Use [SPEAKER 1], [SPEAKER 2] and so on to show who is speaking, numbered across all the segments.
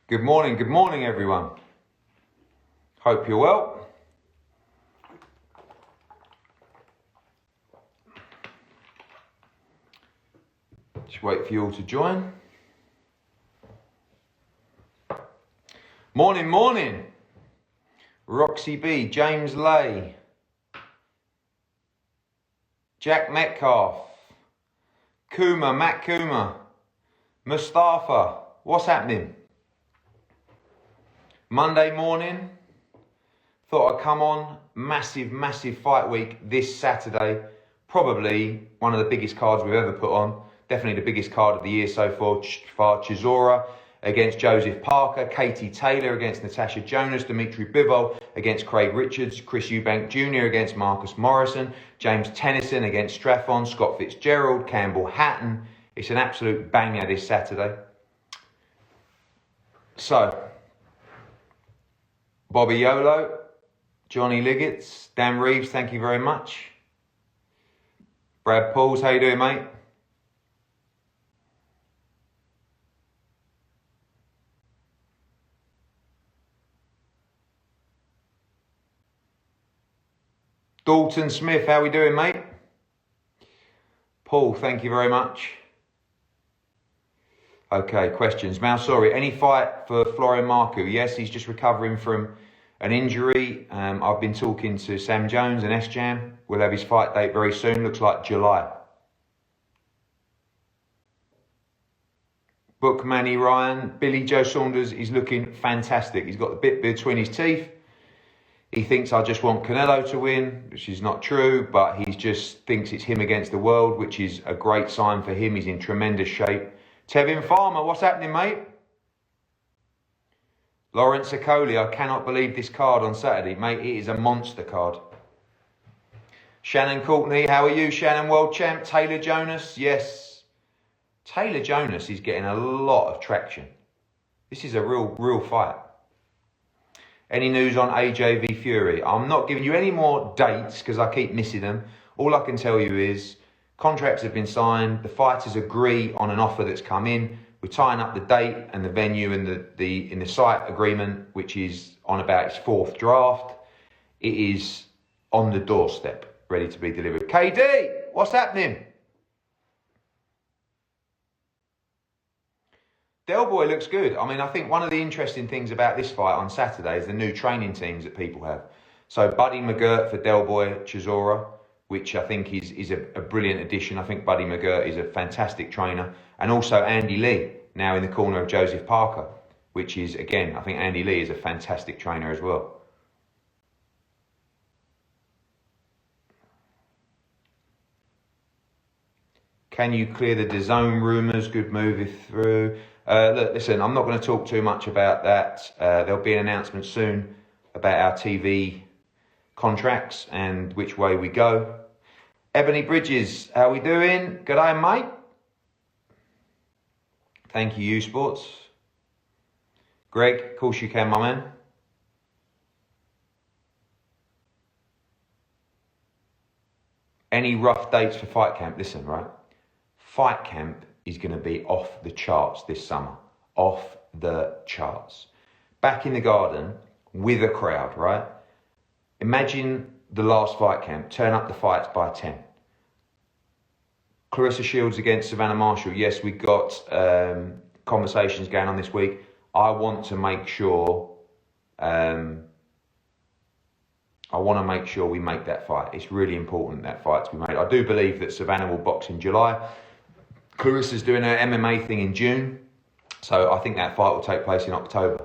[SPEAKER 1] Good morning everyone. Hope you're well. Just wait for you all to join. Morning. Roxy B, James Lay, Jack Metcalf, Matt Kuma, Mustafa. What's happening? Monday morning, thought I'd come on. Massive fight week this Saturday. Probably one of the biggest cards we've ever put on. Definitely the biggest card of the year so far. Chisora against Joseph-Parker. Katie Taylor against Natasha Jonas. Dimitri Bivol against Craig Richards. Chris Eubank Jr. against Marcus Morrison. James Tennyson against Straffon. Scott Fitzgerald. Campbell Hatton. It's an absolute banger this Saturday. So, Bobby Yolo, Johnny Liggett, Dan Reeves, thank you very much. Brad Pauls, how you doing, mate? Dalton Smith, how we doing, mate? Paul, thank you very much. Okay, questions. Sorry, any fight for Florian Marku? Yes, he's just recovering from an injury. I've been talking to Sam Jones and S-Jam. We'll have his fight date very soon. Looks like July. Book Manny Ryan. Billy Joe Saunders is looking fantastic. He's got the bit between his teeth. He thinks I just want Canelo to win, which is not true, but he just thinks it's him against the world, which is a great sign for him. He's in tremendous shape. Tevin Farmer, what's happening, mate? Lawrence Okoli, I cannot believe this card on Saturday, mate. It is a monster card. Shannon Courtney, how are you, Shannon? World champ. Taylor Jonas, yes. Taylor Jonas is getting a lot of traction. This is a real fight. Any news on AJ v Fury? I'm not giving you any more dates because I keep missing them. All I can tell you is contracts have been signed. The fighters agree on an offer that's come in. We're tying up the date and the venue and the site agreement, which is on about its fourth draft. It is on the doorstep, ready to be delivered. KD, what's happening? Del Boy looks good. I mean, I think one of the interesting things about this fight on Saturday is the new training teams that people have. So Buddy McGirt for Del Boy Chisora, which I think is a brilliant addition. I think Buddy McGirt is a fantastic trainer. And also Andy Lee, now in the corner of Joseph-Parker, which is, again, I think Andy Lee is a fantastic trainer as well. Can you clear the DAZN rumours? Good move if through. Look, listen, I'm not going to talk too much about that. There'll be an announcement soon about our TV contracts and which way we go. Ebony Bridges, how we doing? Good day, mate. Thank you, Sports. Greg, of course you can, my man. Any rough dates for fight camp? Listen, right? Fight camp is going to be off the charts this summer. Off the charts. Back in the garden with a crowd, right? Imagine the last fight camp. Turn up the fights by 10. Clarissa Shields against Savannah Marshall. Yes, we've got conversations going on this week. I want to make sure we make that fight. It's really important that fight to be made. I do believe that Savannah will box in July. Clarissa's doing her MMA thing in June. So I think that fight will take place in October.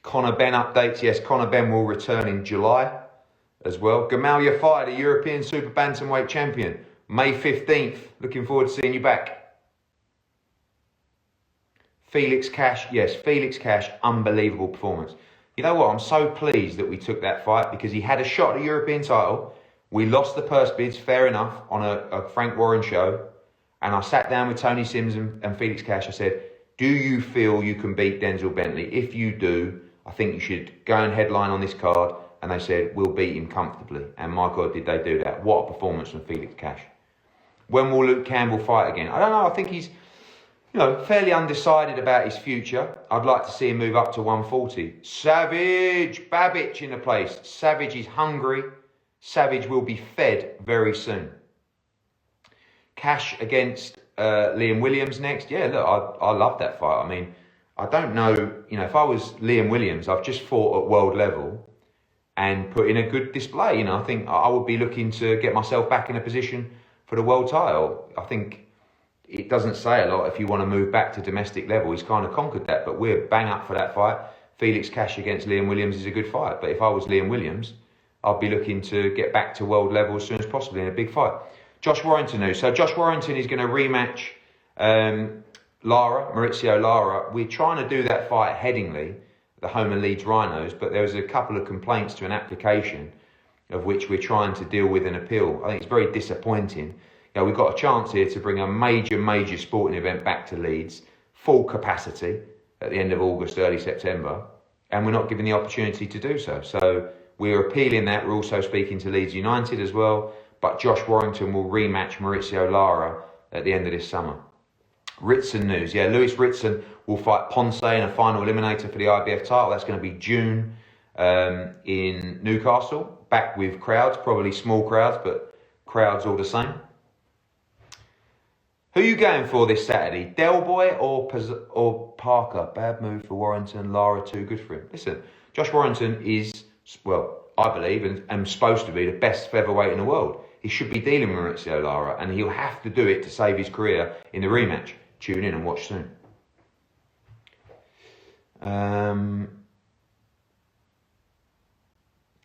[SPEAKER 1] Conor Benn updates. Yes, Conor Benn will return in July as well. Gamal Yafai, the European Super Bantamweight Champion. May 15th. Looking forward to seeing you back. Felix Cash. Yes, Felix Cash. Unbelievable performance. You know what? I'm so pleased that we took that fight because he had a shot at the European title. We lost the purse bids, fair enough, on a Frank Warren show. And I sat down with Tony Sims and Felix Cash. I said, do you feel you can beat Denzel Bentley? If you do, I think you should go and headline on this card. And they said, we'll beat him comfortably. And my God, did they do that. What a performance from Felix Cash. When will Luke Campbell fight again? I don't know. I think fairly undecided about his future. I'd like to see him move up to 140. Savage, Babbage in the place. Savage is hungry. Savage will be fed very soon. Cash against Liam Williams next. Yeah, look, I love that fight. I mean, I don't know, if I was Liam Williams, I've just fought at world level and put in a good display. I think I would be looking to get myself back in a position for the world title. I think it doesn't say a lot if you want to move back to domestic level. He's kind of conquered that, but we're bang up for that fight. Felix Cash against Liam Williams is a good fight. But if I was Liam Williams, I'd be looking to get back to world level as soon as possible in a big fight. Josh Warrington news. So Josh Warrington is going to rematch Maurizio Lara. We're trying to do that fight at Headingley, the home and Leeds Rhinos, but there was a couple of complaints to an application of which we're trying to deal with an appeal. I think it's very disappointing. We've got a chance here to bring a major sporting event back to Leeds, full capacity at the end of August, early September, and we're not given the opportunity to do so. So we're appealing that. We're also speaking to Leeds United as well, but Josh Warrington will rematch Maurizio Lara at the end of this summer. Ritson news. Lewis Ritson will fight Ponce in a final eliminator for the IBF title. That's going to be June in Newcastle, back with crowds, probably small crowds, but crowds all the same. Who are you going for this Saturday? Del Boy or Parker? Bad move for Warrington. Lara too good for him. Listen, Josh Warrington is, well, I believe, and am supposed to be the best featherweight in the world. He should be dealing with Maurizio Lara, and he'll have to do it to save his career in the rematch. Tune in and watch soon.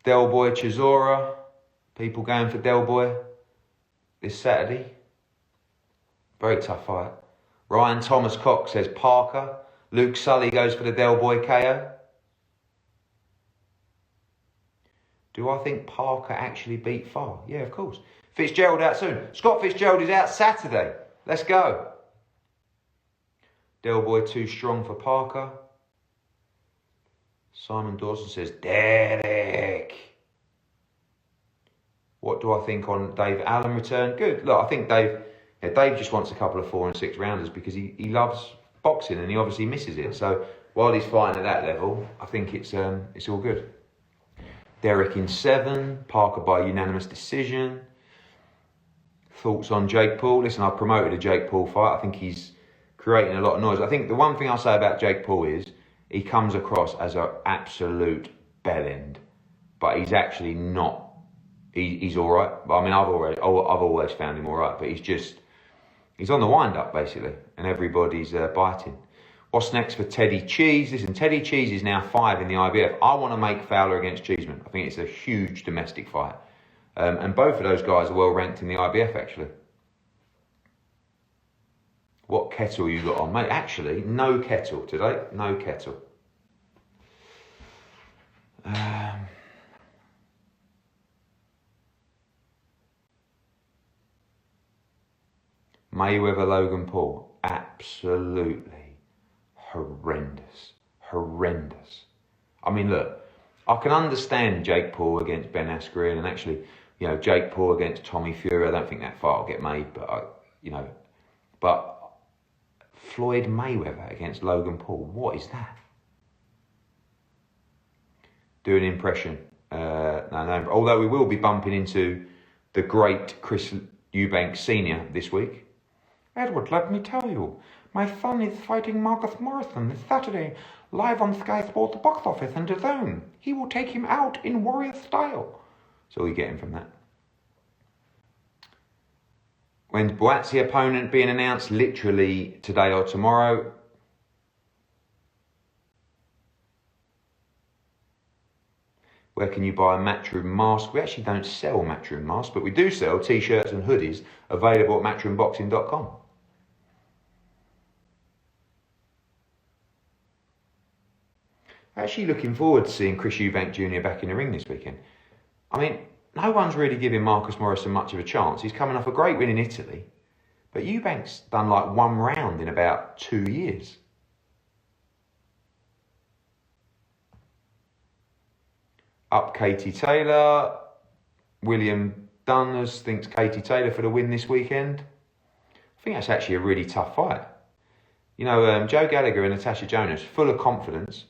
[SPEAKER 1] Del Boy Chisora. People going for Del Boy this Saturday. Very tough fight. Ryan Thomas Cox says Parker. Luke Sully goes for the Del Boy KO. Do I think Parker actually beat Farr? Yeah, of course. Fitzgerald out soon. Scott Fitzgerald is out Saturday. Let's go. Del Boy too strong for Parker. Simon Dawson says Derek. What do I think on Dave Allen return? Good. Look, I think Dave just wants a couple of 4 and 6 rounders because he loves boxing and he obviously misses it. So while he's fighting at that level, I think it's all good. Derek in 7, Parker by unanimous decision. Thoughts on Jake Paul? Listen, I've promoted a Jake Paul fight. I think he's creating a lot of noise. I think the one thing I'll say about Jake Paul is he comes across as an absolute bellend, but he's actually not. He's all right. I mean, I've always found him all right, but he's on the wind-up, basically, and everybody's biting. What's next for Teddy Cheese? Listen, Teddy Cheese is now 5 in the IBF. I want to make Fowler against Cheeseman. I think it's a huge domestic fight. And both of those guys are well ranked in the IBF, actually. What kettle you got on, mate? Actually, no kettle today. No kettle. Mayweather Logan Paul, absolutely horrendous. I mean, look, I can understand Jake Paul against Ben Askren, and actually, Jake Paul against Tommy Fury. I don't think that fight will get made, but but Floyd Mayweather against Logan Paul, what is that? Do an impression. No. Although we will be bumping into the great Chris Eubank Sr. this week.
[SPEAKER 2] Edward, let me tell you, my son is fighting Marcus Morrison this Saturday, live on Sky Sports Box Office and DAZN. He will take him out in warrior style.
[SPEAKER 1] So we get him from that. When's Buatsi opponent being announced? Literally today or tomorrow. Where can you buy a Matchroom mask? We actually don't sell Matchroom masks, but we do sell t-shirts and hoodies available at matchroomboxing.com. Actually looking forward to seeing Chris Eubank Jr. back in the ring this weekend. I mean, no one's really giving Marcus Morrison much of a chance. He's coming off a great win in Italy, but Eubank's done like 1 round in about 2 years. Up Katie Taylor. William Dunners thinks Katie Taylor for the win this weekend. I think that's actually a really tough fight. You know, Joe Gallagher and Natasha Jonas, full of confidence,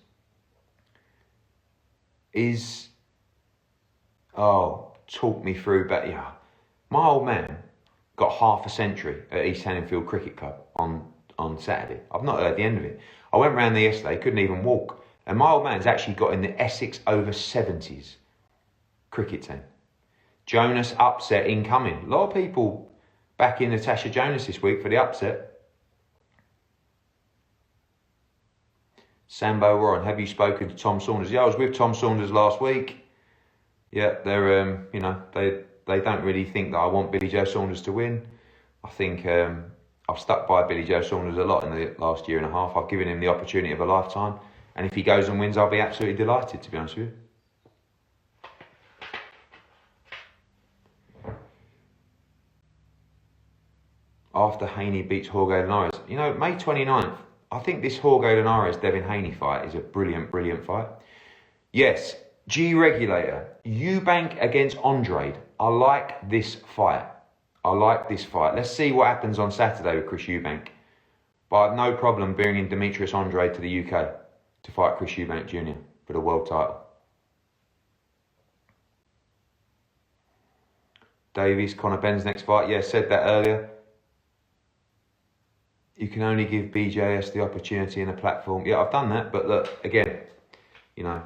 [SPEAKER 1] is... Oh, talk me through, but yeah. My old man got half a century at East Hanningfield Cricket Club on Saturday. I've not heard the end of it. I went round there yesterday, couldn't even walk. And my old man's actually got in the Essex over 70s cricket team. Jonas upset incoming. A lot of people backing Natasha Jonas this week for the upset. Sambo Warren, have you spoken to Tom Saunders? Yeah, I was with Tom Saunders last week. Yeah, they're, you know, they don't really think that I want Billy Joe Saunders to win. I think I've stuck by Billy Joe Saunders a lot in the last year and a half. I've given him the opportunity of a lifetime. And if he goes and wins, I'll be absolutely delighted, to be honest with you. After Haney beats Jorge Linares. You know, May 29th, I think this Jorge Linares-Devin Haney fight is a brilliant, brilliant fight. Yes, G-Regulator, Eubank against Andrade. I like this fight. I like this fight. Let's see what happens on Saturday with Chris Eubank. But I have no problem bringing Demetrius Andrade to the UK to fight Chris Eubank Jr. for the world title. Davies, Conor Benn's next fight. Yeah, said that earlier. You can only give BJS the opportunity and a platform. Yeah, I've done that. But look, again, you know,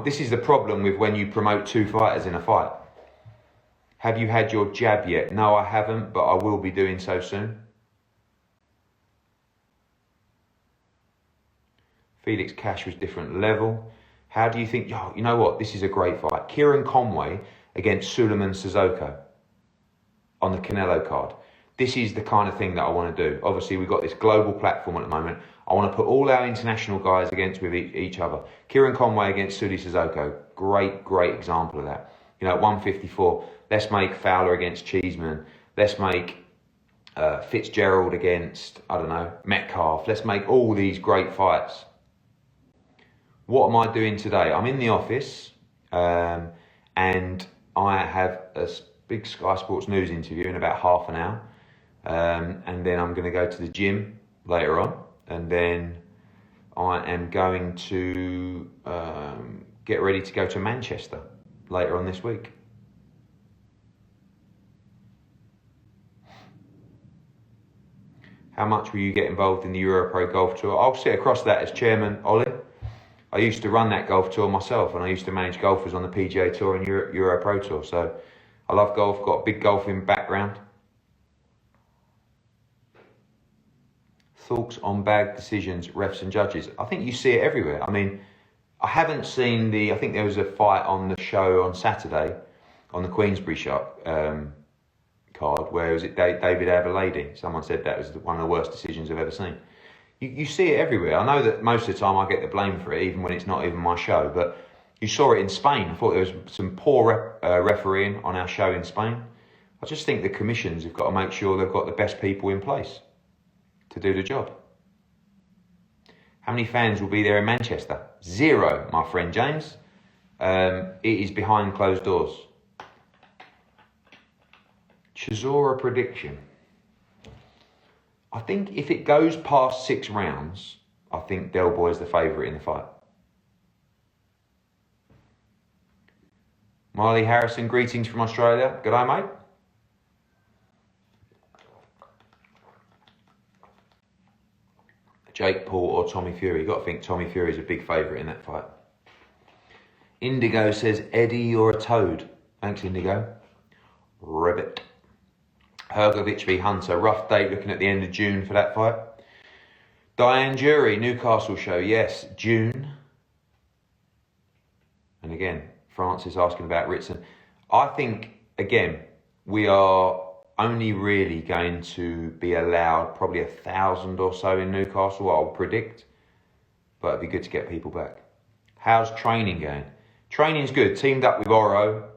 [SPEAKER 1] this is the problem with when you promote two fighters in a fight. Have you had your jab yet? No, I haven't, but I will be doing so soon. Felix Cash was different level. How do you think... Oh, you know what? This is a great fight. Kieran Conway against Suleiman Sissoko on the Canelo card. This is the kind of thing that I want to do. Obviously, we've got this global platform at the moment. I want to put all our international guys against with each other. Kieran Conway against Suli Sissoko. Great, great example of that. You know, at 154, let's make Fowler against Cheeseman. Let's make Fitzgerald against, I don't know, Metcalf. Let's make all these great fights. What am I doing today? I'm in the office and I have a big Sky Sports News interview in about half an hour. And then I'm going to go to the gym later on. And then I am going to get ready to go to Manchester later on this week. How much will you get involved in the Europro Golf Tour? I'll sit across that as chairman, Ollie. I used to run that golf tour myself, and I used to manage golfers on the PGA Tour and Europro Tour. So I love golf, got a big golfing background. Thoughts on bad decisions, refs and judges. I think you see it everywhere. I mean, I haven't seen I think there was a fight on the show on Saturday, on the Queensbury shot card, where was it David Avalady? Someone said that was one of the worst decisions I've ever seen. You see it everywhere. I know that most of the time I get the blame for it, even when it's not even my show, but you saw it in Spain. I thought there was some poor refereeing on our show in Spain. I just think the commissions have got to make sure they've got the best people in place to do the job. How many fans will be there in Manchester? 0, my friend James. It is behind closed doors. Chisora prediction. I think if it goes past 6 rounds, I think Del Boy's the favourite in the fight. Marley Harrison, greetings from Australia. Good day, mate. Jake Paul or Tommy Fury. You've got to think Tommy Fury's a big favourite in that fight. Indigo says, Eddie, you're a toad. Thanks, Indigo. Ribbit. Hergovic v Hunter. Rough date looking at the end of June for that fight. Diane Jury, Newcastle show. Yes, June. And again, Francis asking about Ritson. I think, again, we are only really going to be allowed probably 1,000 or so in Newcastle, I'll predict. But it'd be good to get people back. How's training going? Training's good. Teamed up with Oro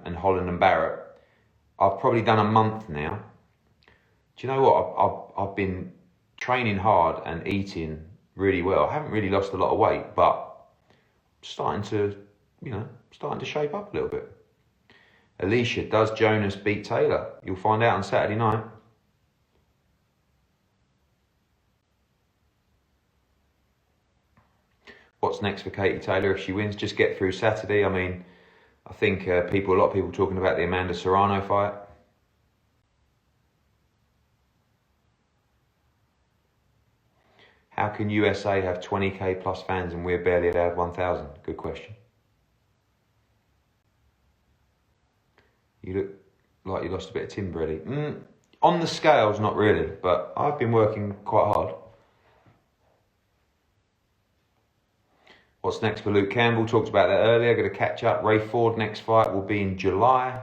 [SPEAKER 1] and Holland and Barrett. I've probably done a month now. Do you know what? I've been training hard and eating really well. I haven't really lost a lot of weight, but starting to shape up a little bit. Alicia, does Jonas beat Taylor? You'll find out on Saturday night. What's next for Katie Taylor if she wins? Just get through Saturday. I mean, I think a lot of people talking about the Amanda Serrano fight. How can USA have 20k plus fans and we're barely allowed 1,000? Good question. You look like you lost a bit of timber, Eddie. On the scales, not really, but I've been working quite hard. What's next for Luke Campbell? Talked about that earlier. Going to catch up. Ray Ford next fight will be in July.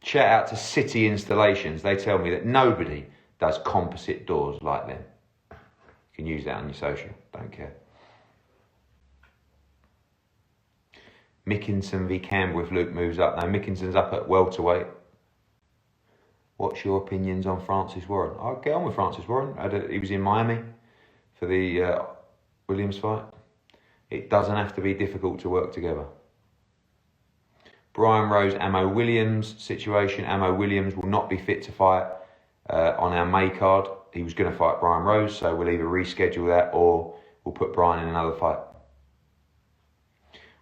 [SPEAKER 1] Shout out to City Installations. They tell me that nobody does composite doors like them. You can use that on your social. Don't care. Mickinson v Campbell if Luke moves up. Now Mickinson's up at welterweight. What's your opinions on Francis Warren? I'll get on with Francis Warren. He was in Miami for the Williams fight. It doesn't have to be difficult to work together. Brian Rose, Ammo Williams situation. Ammo Williams will not be fit to fight on our May card. He was going to fight Brian Rose, so we'll either reschedule that or we'll put Brian in another fight.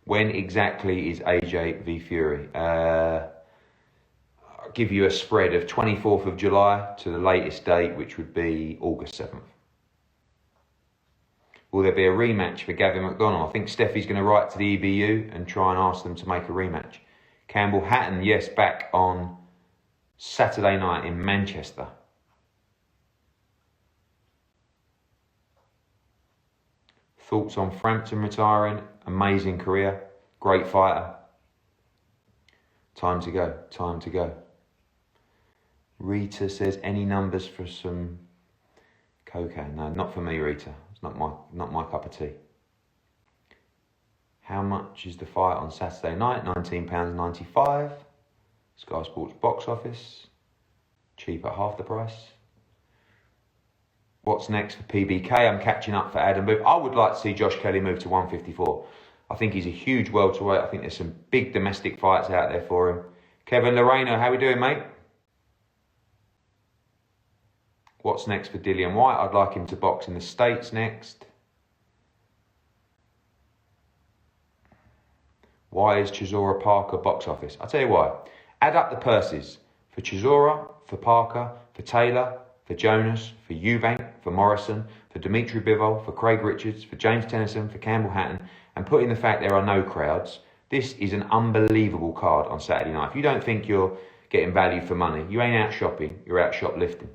[SPEAKER 1] When exactly is AJ v Fury? I'll give you a spread of 24th of July to the latest date, which would be August 7th. Will there be a rematch for Gavin McDonnell? I think Steffi's going to write to the EBU and try and ask them to make a rematch. Campbell Hatton, yes, back on Saturday night in Manchester. Thoughts on Frampton retiring? Amazing career, great fighter. Time to go, time to go. Rita says, any numbers for some cocaine? No, not for me, Rita. It's not my cup of tea. How much is the fight on Saturday night? £19.95. Sky Sports box office. Cheap at half the price. What's next for PBK? I'm catching up for Adam Booth. I would like to see Josh Kelly move to 154. I think he's a huge welterweight. I think there's some big domestic fights out there for him. Kevin Loreno, how we doing, mate? What's next for Dillian Whyte? I'd like him to box in the States next. Why is Chisora-Parker box office? I'll tell you why. Add up the purses for Chisora, for Parker, for Taylor, for Jonas, for Eubank, for Morrison, for Dimitri Bivol, for Craig Richards, for James Tennyson, for Campbell Hatton, and put in the fact there are no crowds. This is an unbelievable card on Saturday night. If you don't think you're getting value for money, you ain't out shopping, you're out shoplifting.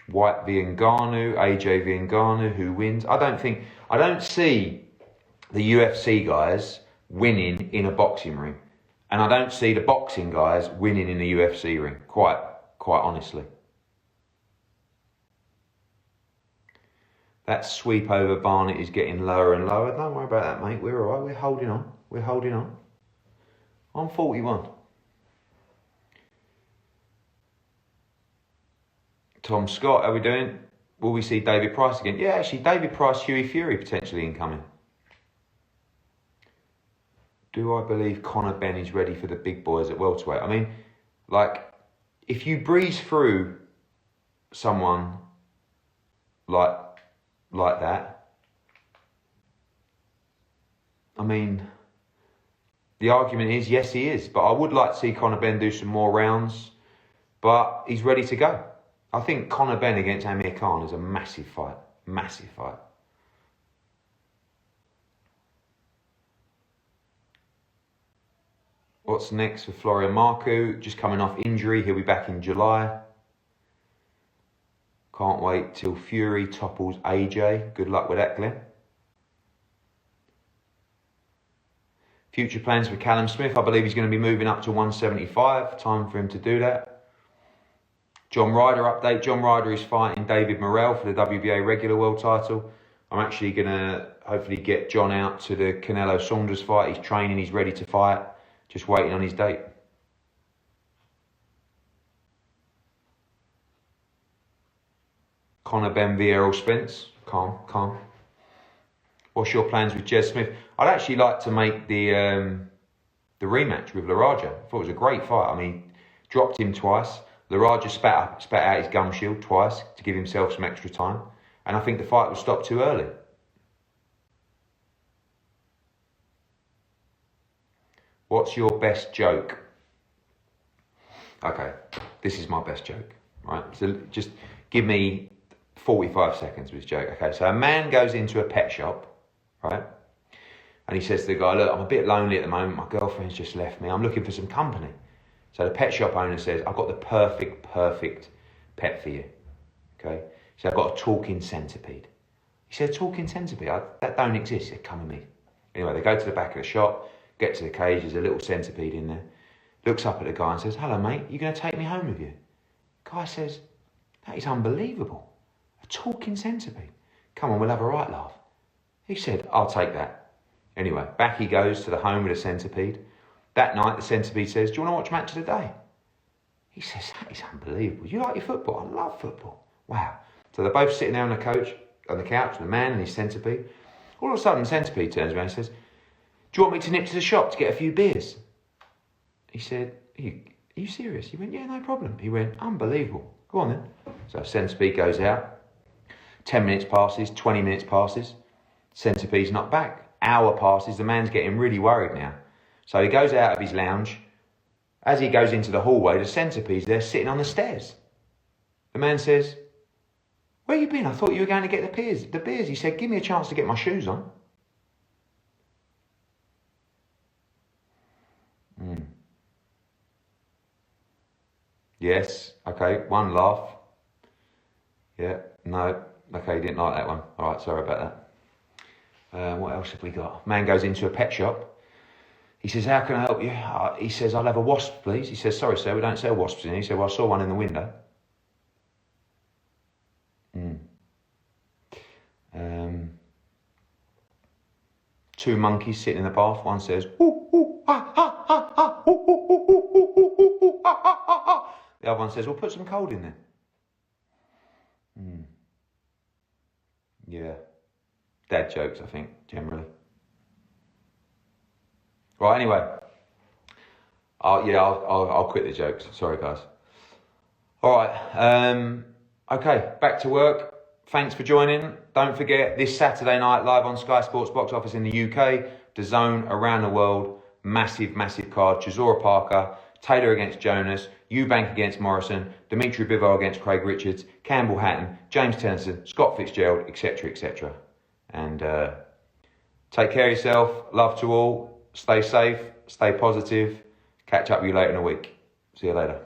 [SPEAKER 1] Whyte v Ngannou, AJ v Ngannou, who wins? I don't see the UFC guys winning in a boxing ring. And I don't see the boxing guys winning in the UFC ring, quite honestly. That sweep over Barnett is getting lower and lower. Don't worry about that, mate. We're all right. We're holding on. We're holding on. I'm 41. Tom Scott, how are we doing? Will we see David Price again? Yeah, actually, David Price, Hughie Fury potentially incoming. Do I believe Conor Benn is ready for the big boys at welterweight? I mean, like, if you breeze through someone like that, I mean, the argument is, yes, he is. But I would like to see Conor Benn do some more rounds. But he's ready to go. I think Conor Benn against Amir Khan is a massive fight. Massive fight. What's next for Florian Marku? Just coming off injury. He'll be back in July. Can't wait till Fury topples AJ. Good luck with that, Glenn. Future plans for Callum Smith. I believe he's going to be moving up to 175. Time for him to do that. John Ryder update. John Ryder is fighting David Morrell for the WBA regular world title. I'm actually going to hopefully get John out to the Canelo Saunders fight. He's training. He's ready to fight. Just waiting on his date. Conor Benn v Errol Spence. Calm. What's your plans with Jez Smith? I'd actually like to make the rematch with Laraja. I thought it was a great fight. I mean, Dropped him twice. Ryder spat out his gum shield twice to give himself some extra time. And I think the fight was stopped too early. What's your best joke? Okay, this is my best joke, right? So just give me 45 seconds with this joke. Okay, so a man goes into a pet shop, right? And he says to the guy, look, I'm a bit lonely at the moment. My girlfriend's just left me. I'm looking for some company. So the pet shop owner says, I've got the perfect pet for you. Okay? So I've got a talking centipede. He said, talking centipede? That don't exist. He said, come with me. Anyway, they go to the back of the shop, get to the cage. There's a little centipede in there. Looks up at the guy and says, hello, mate. You going to take me home with you? Guy says, that is unbelievable. A talking centipede. Come on, we'll have a right laugh. He said, I'll take that. Anyway, back he goes to the home with the centipede. That night, the centipede says, do you want to watch Match of the Day? He says, that is unbelievable. You like your football? I love football. Wow. So they're both sitting there on the couch, the man and his centipede. All of a sudden, the centipede turns around and says, do you want me to nip to the shop to get a few beers? He said, are you serious? He went, yeah, no problem. He went, unbelievable. Go on then. So centipede goes out. 10 minutes passes, 20 minutes passes. Centipede's not back. Hour passes. The man's getting really worried now. So he goes out of his lounge. As he goes into the hallway, the centipede's there sitting on the stairs. The man says, where you been? I thought you were going to get the beers. He said, give me a chance to get my shoes on. Yes, okay, one laugh. Yeah, no, okay, didn't like that one. All right, sorry about that. What else have we got? Man goes into a pet shop. He says, how can I help you? He says, I'll have a wasp, please. He says, sorry, sir, we don't sell wasps in here. He said, well, I saw one in the window. Two monkeys sitting in the bath. One says, ooh, ooh, ah, ah, ah, ah, ooh, ooh, ooh, ooh, ooh, ooh, ooh, ah, ah, ah, ah. The other one says, well, put some cold in there. Yeah. Dad jokes, I think, generally. Right, anyway. I'll quit the jokes. Sorry, guys. All right. Okay, back to work. Thanks for joining. Don't forget, this Saturday night, live on Sky Sports box office in the UK, DAZN around the world, massive card. Chisora-Parker, Taylor against Jonas, Eubank against Morrison, Dimitri Bivol against Craig Richards, Campbell Hatton, James Tennyson, Scott Fitzgerald, etc., etc. And take care of yourself. Love to all. Stay safe. Stay positive. Catch up with you later in the week. See you later.